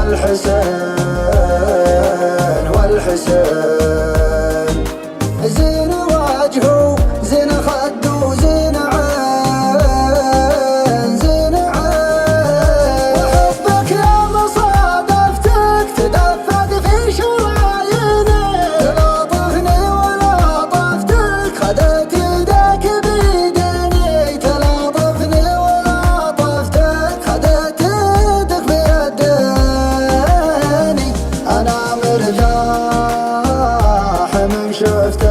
والحسين والحسين. زين وجهه زين خده زين عين زين عين. وحبك يا مصادفتك تدفق في شراييني. تلاطفني ولطفتك خدت يدك بيديني. تلاطفني ولطفتك خدت يدك بيديني. أنا مرتاح من شفتك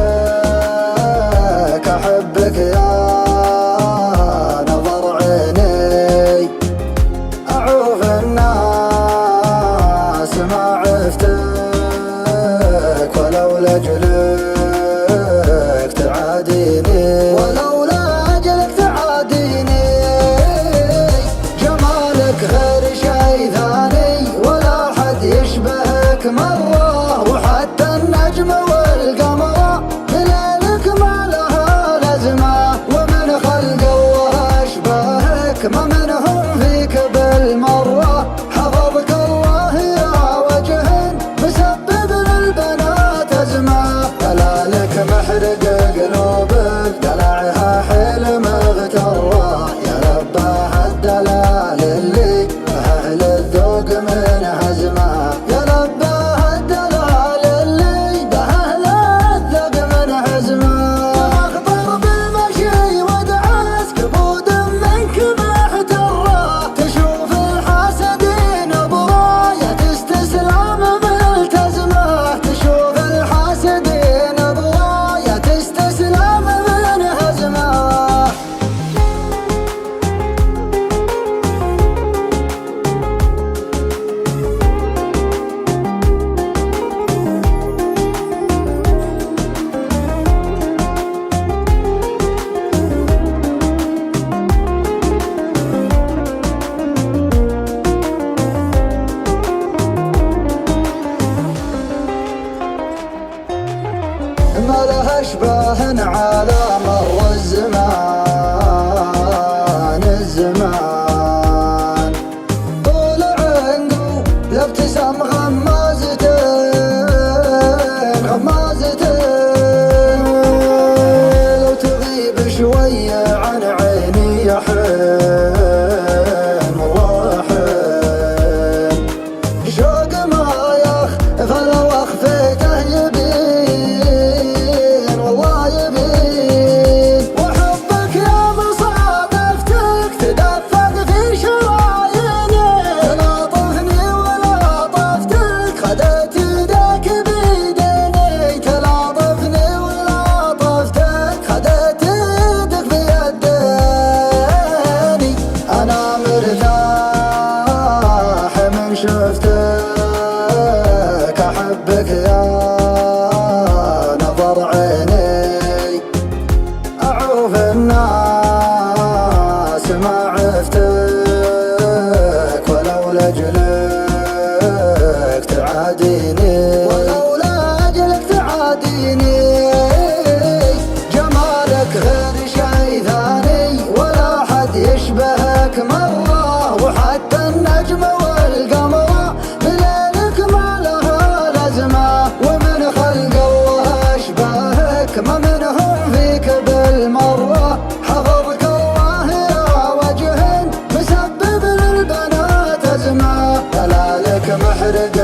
أحبك يا نظر عيني. أعوف الناس ما عفتك ولو لأجلك تعاديني. ولو لأجلك تعاديني. جمالك غير شي ثاني ولا حد يشبهك مرة. وحتى النجم والقمر بليلك ما لها لازمة. ومن خلق الله أشبهك ما منهم فيك بالمرة. حفظك الله يا وجه مسبب للبنات أزمة. دلالك محرق قلوبك دلعها حيل مغترة. يا لباه الدلال اللي أهل الذوق من هزمه. يا لباه الدلال اللي بأهل الذوق من هزمه. أخضر بالمشي ودعس كبود منك محترة. تشوف الحاسدين براية استسلام ملتزمة. تشوف الحاسدين براية استسلام من هزمه. ما لها اشباه على مر الزمان الزمان. طول عنقه لابتسام غمازتين غمازتين. لو تغيب شوية عن عيني يا حين والله حين. شوق ما يخفى لو اخفيته يبين والله يبين. وحبك يا مصادفتك تدفق في شراييني. تلاطفني ولطفتك خدت يدك بيديني. تلاطفني ولطفتك خدت يدك بيديني. أنا مرتاح من شفتك أحبك يا نظر عيني. أعوف الناس ما عفتك ولو لأجلك تعاديني. ولو لأجلك تعاديني. جمالك غير شي ثاني ولا حد يشبهك مرة. وحتى النجم والقمر بليلك ما لها لازمة. ومن خلق الله أشبهك ما منهم فيك بالمرة. حفظك الله يا وجه مسبب للبنات أزمة. دلالك محرق